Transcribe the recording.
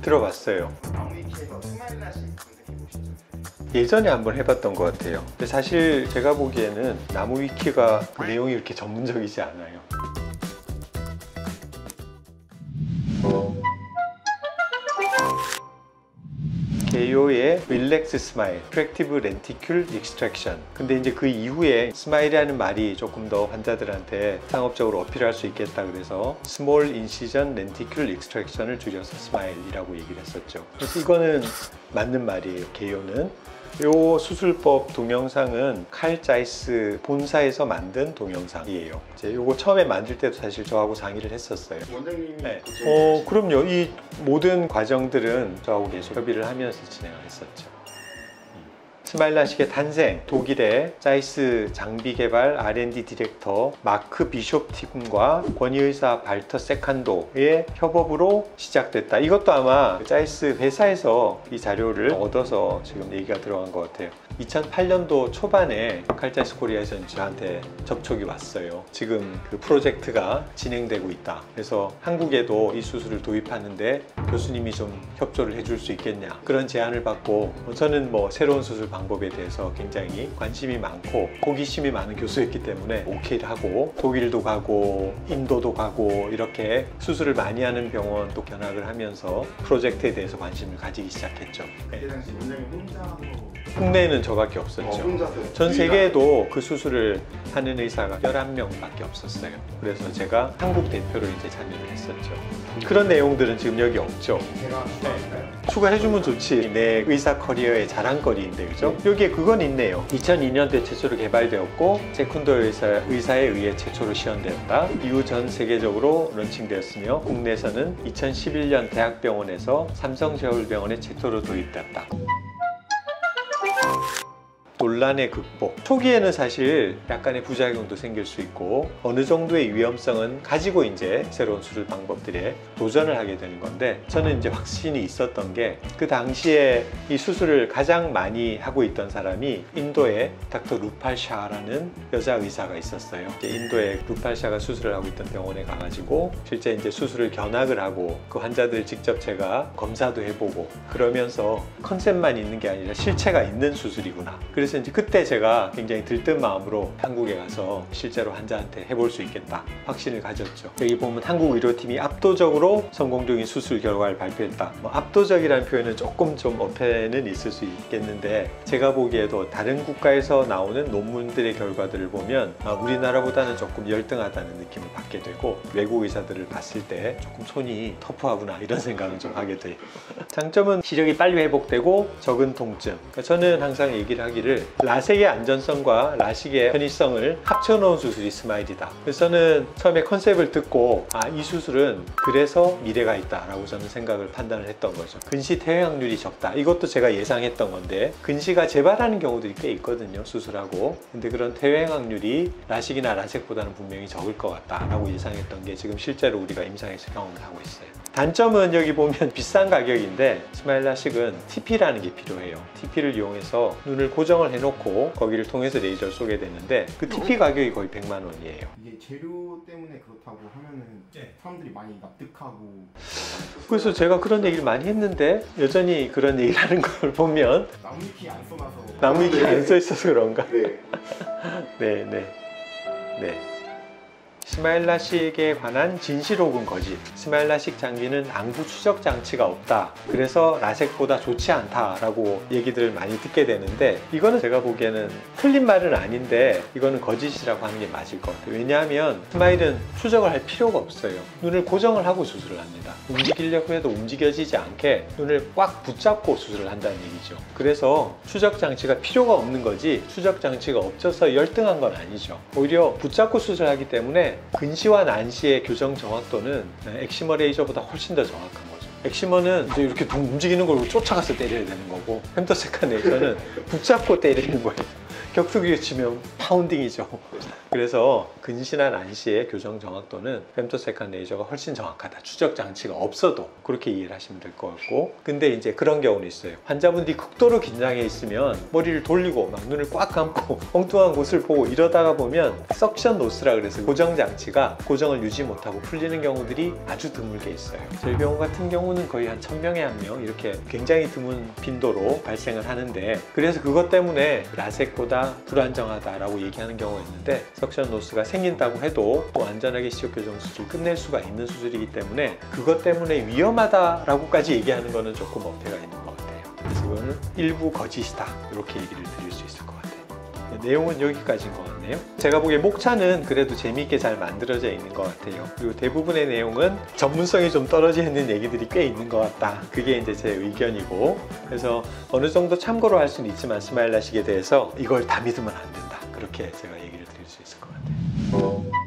들어봤어요. 나무위키에서 스마일 라식 검색해보시죠. 예전에 한번 해봤던 것 같아요. 근데 사실 제가 보기에는 나무 위키가 그 내용이 이렇게 전문적이지 않아요. 게이오의 릴렉스 스마일, 트랙티브 렌티큘 익스트랙션. 근데 이제 그 이후에 스마일이라는 말이 조금 더 환자들한테 상업적으로 어필할 수 있겠다 그래서 스몰 인시전 렌티큘 익스트랙션을 줄여서 스마일이라고 얘기를 했었죠. 그래서 이거는 맞는 말이에요. 게이오는 이 수술법 동영상은 칼 자이스 본사에서 만든 동영상이에요. 이제 요거 처음에 만들 때도 사실 저하고 상의를 했었어요. 원장님이 네. 그럼요. 이 모든 과정들은 저하고 계속 협의를 하면서 진행을 했었죠. 스마일 라식의 탄생, 독일의 자이스 장비 개발 R&D 디렉터 마크 비숍 팀과 권위의사 발터 세칸도의 협업으로 시작됐다. 이것도 아마 자이스 회사에서 이 자료를 얻어서 지금 얘기가 들어간 것 같아요. 2008년도 초반에 칼자이스 코리아에서 저한테 접촉이 왔어요. 지금 그 프로젝트가 진행되고 있다. 그래서 한국에도 이 수술을 도입하는데 교수님이 좀 협조를 해줄 수 있겠냐, 그런 제안을 받고, 저는 뭐 새로운 수술 방법에 대해서 굉장히 관심이 많고 호기심이 많은 교수였기 때문에 오케이를 하고 독일도 가고 인도도 가고 이렇게 수술을 많이 하는 병원도 견학을 하면서 프로젝트에 대해서 관심을 가지기 시작했죠. 그때 당시 원장님 혼자서 국내에는 저밖에 없었죠. 혼자서 전 세계에도 그 수술을 하는 의사가 11명밖에 없었어요. 그래서 제가 한국 대표로 이제 참여를 했었죠. 그런 내용들은 지금 여기 없죠. 제가 추가할까요? 추가해주면 좋지. 내 의사 커리어의 자랑거리인데, 그죠? 여기에 그건 있네요. 2002년도에 최초로 개발되었고 세쿤도 의사에 의해 최초로 시연되었다. 이후 전 세계적으로 런칭되었으며 국내에서는 2011년 대학병원에서 삼성제올병원에 최초로 도입되었다. 논란의 극복. 초기에는 사실 약간의 부작용도 생길 수 있고 어느 정도의 위험성은 가지고 이제 새로운 수술 방법들에 도전을 하게 되는 건데, 저는 이제 확신이 있었던 게 그 당시에 이 수술을 가장 많이 하고 있던 사람이 인도의 닥터 루팔샤라는 여자 의사가 있었어요. 이제 인도의 루팔샤가 수술을 하고 있던 병원에 가가지고 실제 이제 수술을 견학을 하고 그 환자들 직접 제가 검사도 해보고 그러면서 컨셉만 있는 게 아니라 실체가 있는 수술이구나. 그래서 이제 그때 제가 굉장히 들뜬 마음으로 한국에 가서 실제로 환자한테 해볼 수 있겠다 확신을 가졌죠. 여기 보면 한국 의료팀이 압도적으로 성공적인 수술 결과를 발표했다. 압도적이라는 표현은 조금 좀 어폐는 있을 수 있겠는데, 제가 보기에도 다른 국가에서 나오는 논문들의 결과들을 보면 우리나라보다는 조금 열등하다는 느낌을 받게 되고, 외국 의사들을 봤을 때 조금 손이 터프하구나 이런 생각을 좀 하게 돼요. 장점은 시력이 빨리 회복되고 적은 통증. 그러니까 저는 항상 얘기를 하기를 라섹의 안전성과 라식의 편의성을 합쳐놓은 수술이 스마일이다. 그래서 저는 처음에 컨셉을 듣고 이 수술은 그래서 미래가 있다 라고 저는 생각을 판단을 했던 거죠. 근시 퇴행 확률이 적다. 이것도 제가 예상했던 건데, 근시가 재발하는 경우들이 꽤 있거든요, 수술하고. 근데 그런 퇴행 확률이 라식이나 라섹보다는 분명히 적을 것 같다 라고 예상했던 게 지금 실제로 우리가 임상에서 경험을 하고 있어요. 단점은 여기 보면 비싼 가격인데, 스마일 라식은 TP라는 게 필요해요. TP를 이용해서 눈을 고정을 해놓고 거기를 통해서 레이저를 쏘게 되는데 그 TP 가격이 거의 100만 원이에요. 이게 재료 때문에 그렇다고 하면은 사람들이 많이 납득하고. 그래서 제가 그런 얘기를 많이 했는데 여전히 그런 얘기를 하는 걸 보면 나무위키 안 써놔서. 나무위키 안 써 있어서 그런가? 네. 네. 스마일 라식에 관한 진실 혹은 거짓. 스마일 라식 장비는 안구 추적 장치가 없다. 그래서 라섹보다 좋지 않다라고 얘기들을 많이 듣게 되는데, 이거는 제가 보기에는 틀린 말은 아닌데 이거는 거짓이라고 하는 게 맞을 것 같아요. 왜냐하면 스마일은 추적을 할 필요가 없어요. 눈을 고정을 하고 수술을 합니다. 움직이려고 해도 움직여지지 않게 눈을 꽉 붙잡고 수술을 한다는 얘기죠. 그래서 추적 장치가 필요가 없는 거지, 추적 장치가 없어서 열등한 건 아니죠. 오히려 붙잡고 수술하기 때문에 근시와 난시의 교정 정확도는 엑시머 레이저보다 훨씬 더 정확한 거죠. 엑시머는 이제 이렇게 움직이는 걸 쫓아가서 때려야 되는 거고, 펜터세칸 레이저는 붙잡고 때리는 거예요. 격투기에 치면 팍 파운딩이죠. 그래서 근시나 난시의 교정 정확도는 femtosecond 레이저가 훨씬 정확하다. 추적 장치가 없어도 그렇게 이해를 하시면 될 것 같고, 근데 이제 그런 경우는 있어요. 환자분들이 극도로 긴장해 있으면 머리를 돌리고 막 눈을 꽉 감고 엉뚱한 곳을 보고 이러다가 보면 석션 노스라 그래서 고정 장치가 고정을 유지 못하고 풀리는 경우들이 아주 드물게 있어요. 저희 병원 같은 경우는 거의 한 1000명에 1명 이렇게 굉장히 드문 빈도로 발생을 하는데, 그래서 그것 때문에 라섹보다 불안정하다라고 얘기하는 경우가 있는데, 석션 노스가 생긴다고 해도 또 안전하게 시력 교정 수술을 끝낼 수가 있는 수술이기 때문에 그것 때문에 위험하다라고까지 얘기하는 거는 조금 어폐가 있는 것 같아요. 그래서 그거는 일부 거짓이다 이렇게 얘기를 드릴 수 있을 것 같아요. 내용은 여기까지인 것 같네요. 제가 보기에 목차는 그래도 재미있게 잘 만들어져 있는 것 같아요. 그리고 대부분의 내용은 전문성이 좀 떨어져 있는 얘기들이 꽤 있는 것 같다. 그게 이제 제 의견이고, 그래서 어느 정도 참고로 할 수는 있지만 스마일 라식에 대해서 이걸 다 믿으면 안 된다. 그렇게 제가 얘기를 드릴 수 있을 것 같아요.